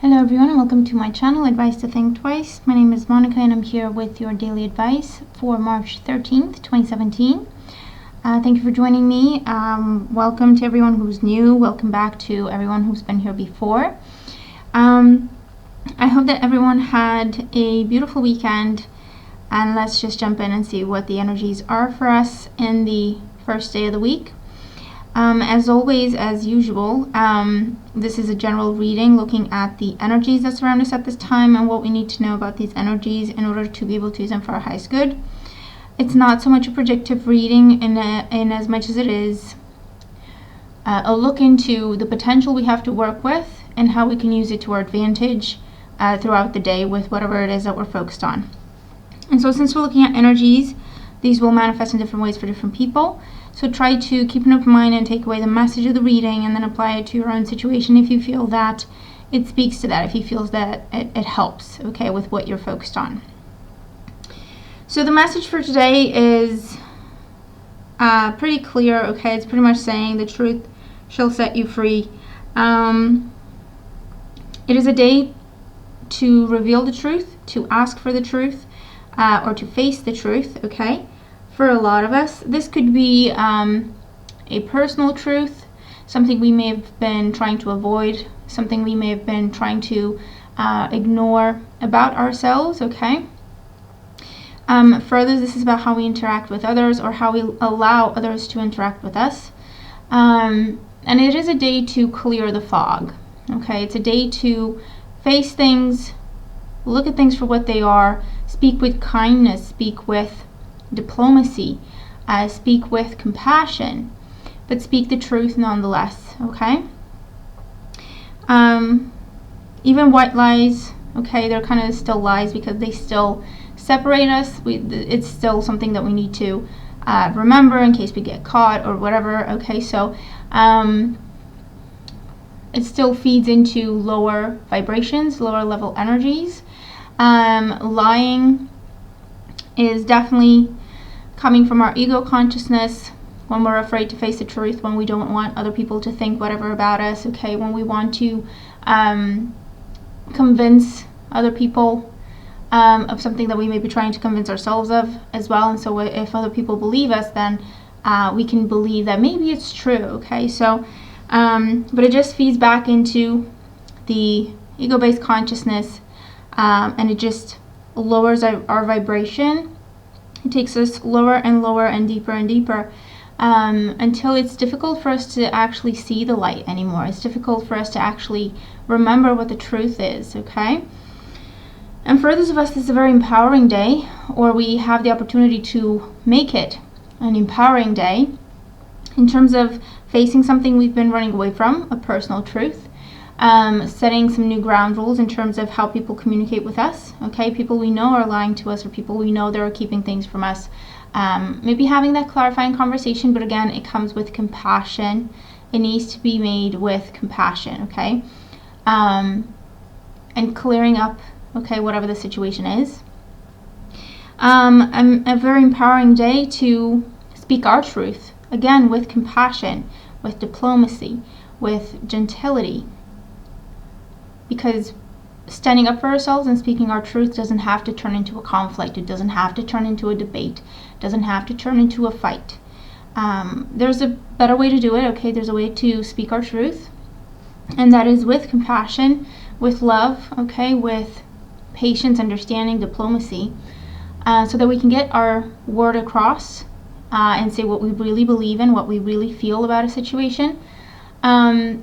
Hello everyone and welcome to my channel, Advice to Think Twice. My name is Monica and I'm here with your daily advice for March 13th, 2017. Thank you for joining me. Welcome to everyone who's new. Welcome back to everyone who's been here before. I hope that everyone had a beautiful weekend, and let's just jump in and see what the energies are for us in the first day of the week. As always, as usual, this is a general reading looking at the energies that surround us at this time and what we need to know about these energies in order to be able to use them for our highest good. It's not so much a predictive reading in as much as it is a look into the potential we have to work with and how we can use it to our advantage throughout the day with whatever it is that we're focused on. And so since we're looking at energies, these will manifest in different ways for different people. So try to keep an open mind and take away the message of the reading and then apply it to your own situation if you feel that it speaks to that, if you feel that it helps, okay, with what you're focused on. So the message for today is pretty clear, okay? It's pretty much saying the truth shall set you free. It is a day to reveal the truth, to ask for the truth, or to face the truth, okay? For a lot of us, this could be a personal truth, something we may have been trying to avoid, something we may have been trying to ignore about ourselves, okay? For others, this is about how we interact with others or how we allow others to interact with us. And it is a day to clear the fog, okay? It's a day to face things, look at things for what they are, speak with kindness, speak with diplomacy, speak with compassion, but speak the truth nonetheless, okay? Even white lies, okay, they're kind of still lies because they still separate us. It's still something that we need to remember in case we get caught or whatever, okay? So it still feeds into lower vibrations, lower level energies. Lying is definitely coming from our ego consciousness when we're afraid to face the truth, when we don't want other people to think whatever about us, okay, when we want to convince other people of something that we may be trying to convince ourselves of as well. And so if other people believe us, then we can believe that maybe it's true, okay? So but it just feeds back into the ego-based consciousness, and it just lowers our vibration. It takes us lower and lower and deeper until it's difficult for us to actually see the light anymore. It's difficult for us to actually remember what the truth is, okay? And for others of us, this is a very empowering day, or we have the opportunity to make it an empowering day in terms of facing something we've been running away from, a personal truth. Setting some new ground rules in terms of how people communicate with us, okay? People we know are lying to us, or people we know that are keeping things from us. Maybe having that clarifying conversation, but again, it comes with compassion. It needs to be made with compassion, okay? And clearing up, okay, whatever the situation is. A very empowering day to speak our truth, again, with compassion, with diplomacy, with gentility. Because standing up for ourselves and speaking our truth doesn't have to turn into a conflict. It doesn't have to turn into a debate. It doesn't have to turn into a fight. There's a better way to do it, okay? There's a way to speak our truth, and that is with compassion, with love, okay? With patience, understanding, diplomacy, so that we can get our word across and say what we really believe in, what we really feel about a situation,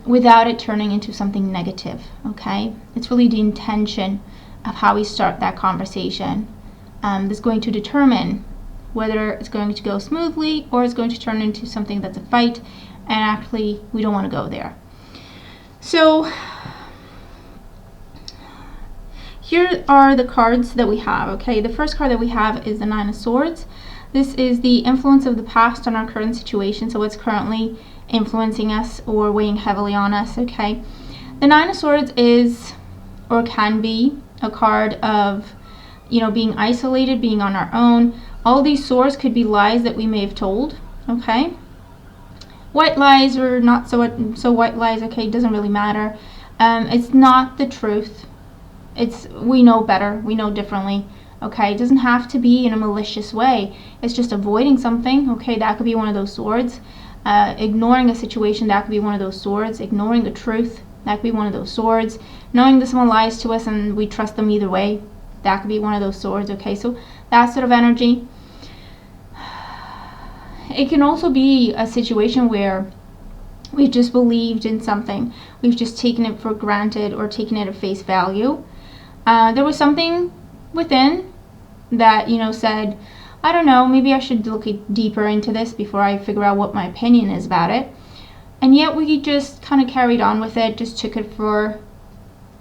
without it turning into something negative, okay? It's really the intention of how we start that conversation that's going to determine whether it's going to go smoothly or it's going to turn into something that's a fight, and actually we don't want to go there. So here are the cards that we have, okay? The first card that we have is the Nine of Swords. This is the influence of the past on our current situation, so what's currently influencing us or weighing heavily on us, okay? The Nine of Swords is, or can be, a card of, you know, being isolated, being on our own. All these swords could be lies that we may have told, okay? White lies or not so white lies, okay, doesn't really matter. It's not the truth. We know better. We know differently. Okay, it doesn't have to be in a malicious way. It's just avoiding something. Okay, that could be one of those swords. Ignoring a situation, that could be one of those swords. Ignoring the truth, that could be one of those swords. Knowing that someone lies to us and we trust them either way, that could be one of those swords. Okay, so that sort of energy. It can also be a situation where we've just believed in something. We've just taken it for granted or taken it at face value. There was something within that, said, I don't know, maybe I should look deeper into this before I figure out what my opinion is about it. And yet we just kind of carried on with it, just took it for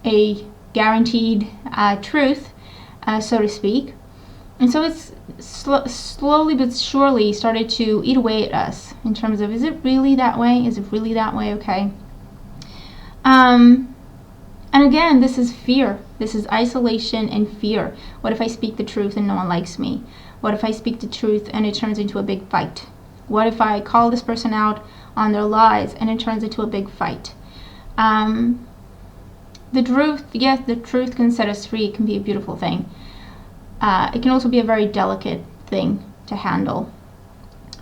a guaranteed truth, so to speak. And so it's slowly but surely started to eat away at us in terms of, is it really that way? Is it really that way? Okay. And again, this is fear. This is isolation and fear. What if I speak the truth and no one likes me? What if I speak the truth and it turns into a big fight? What if I call this person out on their lies and it turns into a big fight? The truth, yes, the truth can set us free. It can be a beautiful thing. It can also be a very delicate thing to handle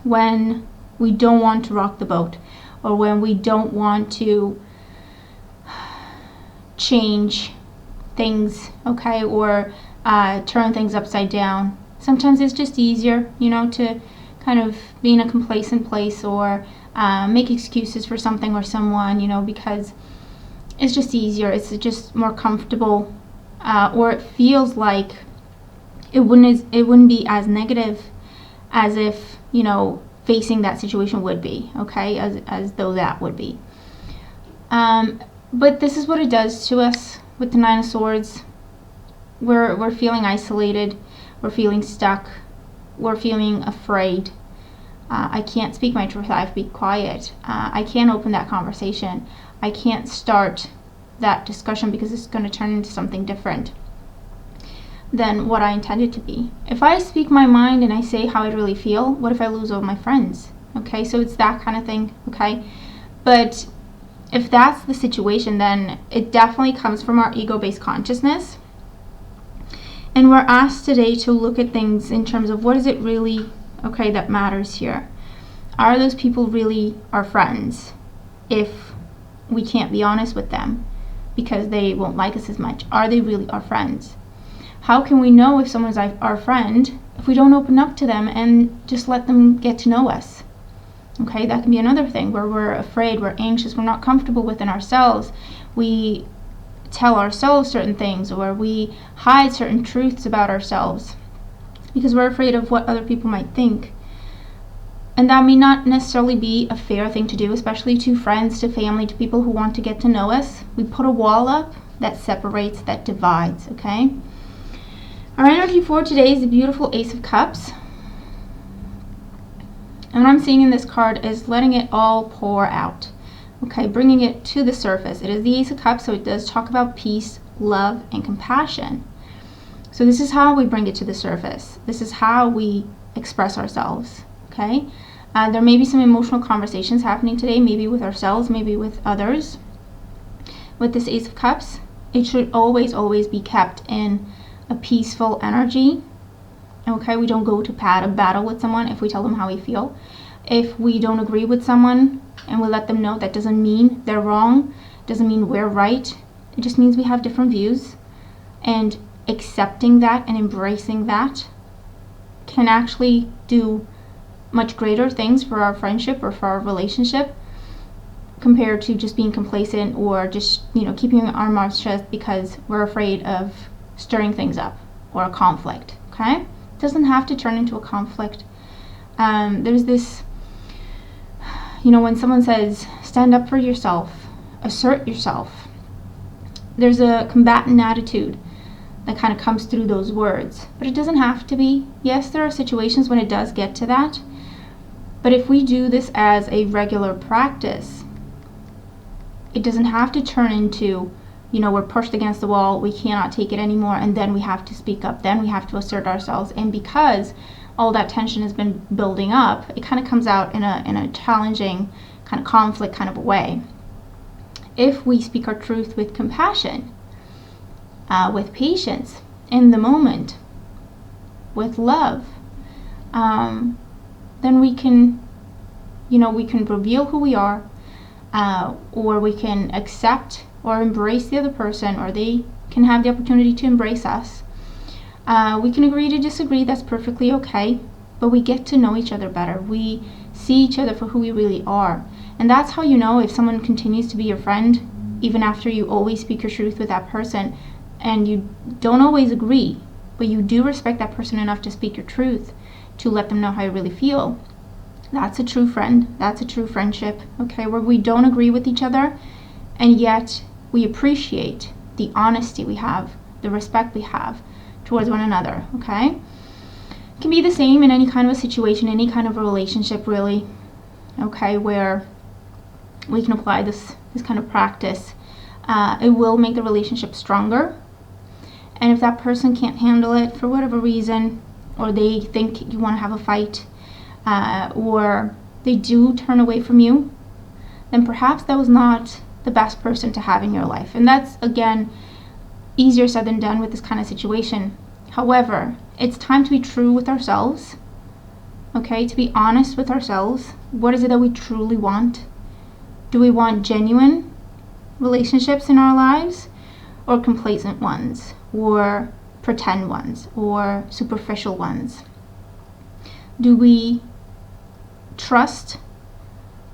when we don't want to rock the boat, or when we don't want to change things, okay, or turn things upside down. Sometimes it's just easier, to kind of be in a complacent place, or make excuses for something or someone, because it's just easier. It's just more comfortable, or it feels like it wouldn't be as negative as if, facing that situation would be, okay, as though that would be. But this is what it does to us with the Nine of Swords. We're feeling isolated. We're feeling stuck. We're feeling afraid. I can't speak my truth. I have to be quiet. I can't open that conversation. I can't start that discussion because it's going to turn into something different than what I intended to be. If I speak my mind and I say how I really feel, what if I lose all my friends? Okay, so it's that kind of thing, okay? But if that's the situation, then it definitely comes from our ego-based consciousness. And we're asked today to look at things in terms of what is it really, okay, that matters here. Are those people really our friends if we can't be honest with them because they won't like us as much? Are they really our friends? How can we know if someone's our friend if we don't open up to them and just let them get to know us? Okay, that can be another thing where we're afraid, we're anxious, we're not comfortable within ourselves. We tell ourselves certain things, or we hide certain truths about ourselves because we're afraid of what other people might think. And that may not necessarily be a fair thing to do, especially to friends, to family, to people who want to get to know us. We put a wall up that separates, that divides, okay? Our energy for today is the beautiful Ace of Cups. And what I'm seeing in this card is letting it all pour out. Okay, bringing it to the surface. It is the Ace of Cups, so it does talk about peace, love, and compassion. So this is how we bring it to the surface. This is how we express ourselves, okay? There may be some emotional conversations happening today, maybe with ourselves, maybe with others. With this Ace of Cups, it should always, always be kept in a peaceful energy. Okay, we don't go to battle with someone if we tell them how we feel. If we don't agree with someone and we let them know, that doesn't mean they're wrong, doesn't mean we're right. It just means we have different views. And accepting that and embracing that can actually do much greater things for our friendship or for our relationship compared to just being complacent or just, keeping our mouths shut because we're afraid of stirring things up or a conflict, okay? It doesn't have to turn into a conflict. There's this, when someone says, stand up for yourself, assert yourself, there's a combatant attitude that kind of comes through those words, but it doesn't have to be. Yes, there are situations when it does get to that, but if we do this as a regular practice, it doesn't have to turn into, we're pushed against the wall, we cannot take it anymore, and then we have to speak up, then we have to assert ourselves. And because all that tension has been building up, it kind of comes out in a challenging kind of conflict kind of a way. if we speak our truth with compassion, with patience, in the moment, with love, then we can reveal who we are, or we can accept or embrace the other person, or they can have the opportunity to embrace us. We can agree to disagree, that's perfectly okay, but we get to know each other better. We see each other for who we really are. And that's how you know if someone continues to be your friend, even after you always speak your truth with that person, and you don't always agree, but you do respect that person enough to speak your truth, to let them know how you really feel. That's a true friend. That's a true friendship, okay, where we don't agree with each other, and yet we appreciate the honesty we have, the respect we have towards one another, okay? It can be the same in any kind of a situation, any kind of a relationship, really, okay, where we can apply this kind of practice. It will make the relationship stronger. And if that person can't handle it for whatever reason, or they think you want to have a fight, or they do turn away from you, then perhaps that was not the best person to have in your life. And that's, again, easier said than done with this kind of situation. However, it's time to be true with ourselves, okay, to be honest with ourselves. What is it that we truly want? Do we want genuine relationships in our lives, or complacent ones, or pretend ones, or superficial ones? Do we trust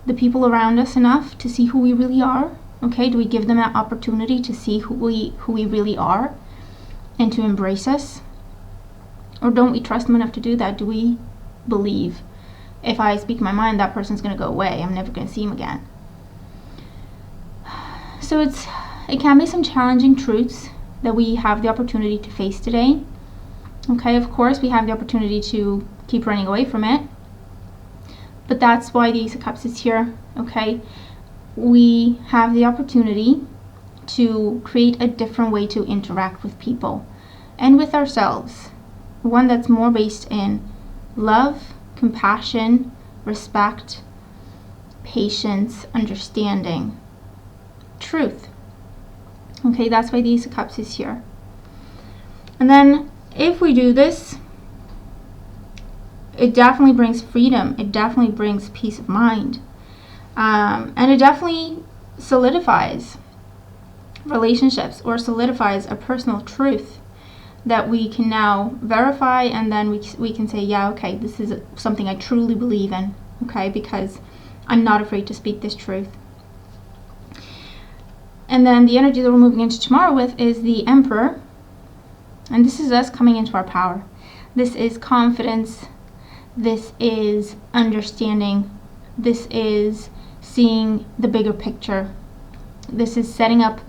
the people around us enough to see who we really are? Okay, do we give them that opportunity to see who we really are and to embrace us? Or don't we trust them enough to do that? Do we believe, if I speak my mind, that person's going to go away, I'm never going to see him again? So it can be some challenging truths that we have the opportunity to face today. Okay, of course we have the opportunity to keep running away from it, but that's why the Ace of Cups is here. Okay, we have the opportunity to create a different way to interact with people and with ourselves, one that's more based in love, compassion, respect, patience, understanding, truth. Okay, that's why the Ace of Cups is here. And then if we do this, it definitely brings freedom. It definitely brings peace of mind. And it definitely solidifies relationships, or solidifies a personal truth that we can now verify, and then we can say, yeah, okay, this is something I truly believe in, okay, because I'm not afraid to speak this truth. And then the energy that we're moving into tomorrow with is the Emperor. And this is us coming into our power. This is confidence. This is understanding. This is seeing the bigger picture. This is setting up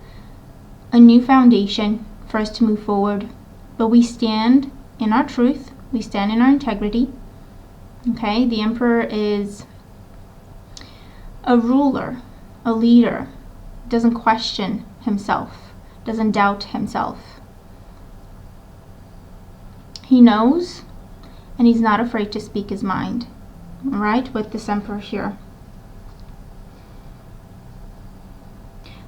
a new foundation for us to move forward. But we stand in our truth. We stand in our integrity. Okay, the Emperor is a ruler, a leader. Doesn't question himself, doesn't doubt himself. He knows, and he's not afraid to speak his mind. All right, with this Emperor here.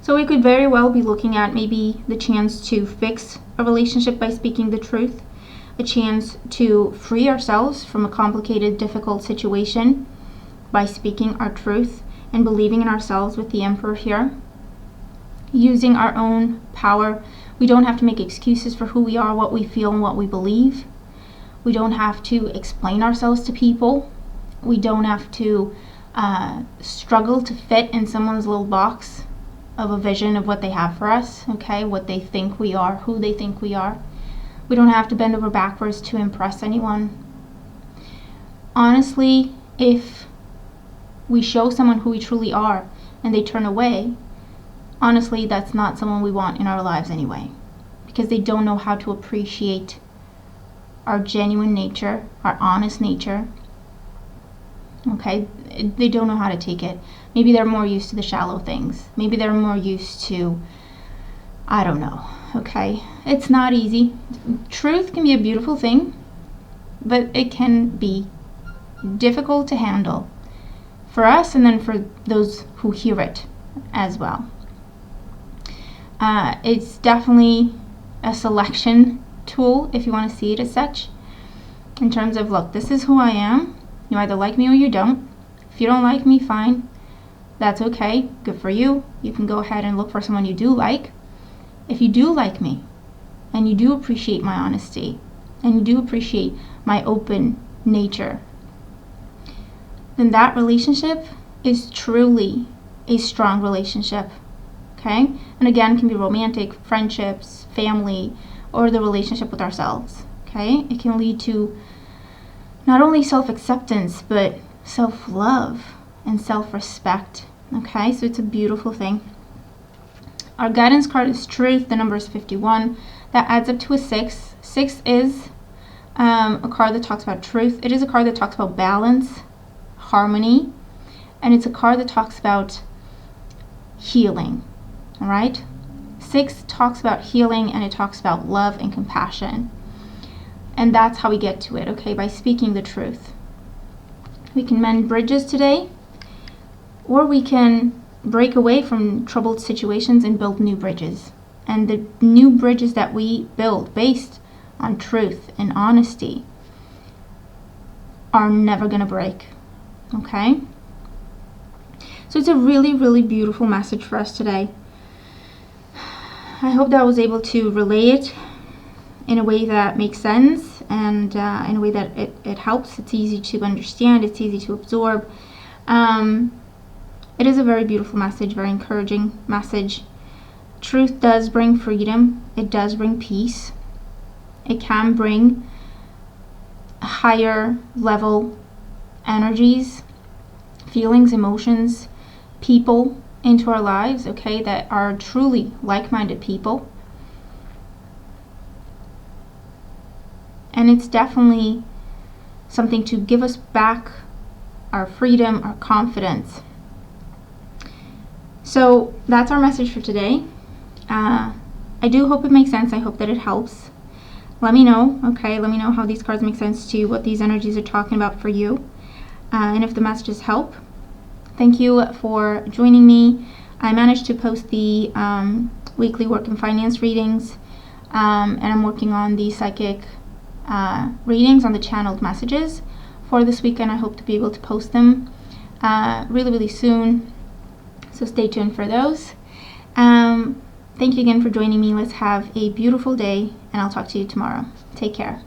So we could very well be looking at maybe the chance to fix a relationship by speaking the truth, a chance to free ourselves from a complicated, difficult situation by speaking our truth and believing in ourselves with the Emperor here. Using our own power. We don't have to make excuses for who we are, what we feel, and what we believe. We don't have to explain ourselves to people. We don't have to struggle to fit in someone's little box of a vision of what they have for us, okay, what they think we are, who they think we are. We don't have to bend over backwards to impress anyone. Honestly, if we show someone who we truly are and they turn away, honestly, that's not someone we want in our lives anyway, because they don't know how to appreciate our genuine nature, our honest nature. Okay, they don't know how to take it. Maybe they're more used to the shallow things. Maybe they're more used to, I don't know, okay? It's not easy. Truth can be a beautiful thing, but it can be difficult to handle for us and then for those who hear it as well. It's definitely a selection tool, if you want to see it as such, in terms of, look, this is who I am. You either like me or you don't. If you don't like me, fine. That's okay. Good for you. You can go ahead and look for someone you do like. If you do like me, and you do appreciate my honesty, and you do appreciate my open nature, then that relationship is truly a strong relationship. Okay? And again, it can be romantic, friendships, family, or the relationship with ourselves. Okay? It can lead to not only self-acceptance, but self-love and self-respect. Okay? So it's a beautiful thing. Our guidance card is Truth. The number is 51. That adds up to a 6. 6 is a card that talks about truth. It is a card that talks about balance, harmony, and it's a card that talks about healing. All right? 6 talks about healing, and it talks about love and compassion. And that's how we get to it, okay? By speaking the truth. We can mend bridges today, or we can break away from troubled situations and build new bridges. And the new bridges that we build based on truth and honesty are never going to break, okay? So it's a really, really beautiful message for us today. I hope that I was able to relay it in a way that makes sense, and in a way that it helps. It's easy to understand. It's easy to absorb. It is a very beautiful message, very encouraging message. Truth does bring freedom. It does bring peace. It can bring higher level energies, feelings, emotions, people into our lives, okay, that are truly like-minded people. And it's definitely something to give us back our freedom, our confidence. So that's our message for today. I do hope it makes sense. I hope that it helps. Let me know, okay? Let me know how these cards make sense to you, what these energies are talking about for you, and if the messages help. Thank you for joining me. I managed to post the weekly work and finance readings, and I'm working on the psychic readings on the channeled messages for this weekend. I hope to be able to post them really, really soon. So stay tuned for those. Thank you again for joining me. Let's have a beautiful day, and I'll talk to you tomorrow. Take care.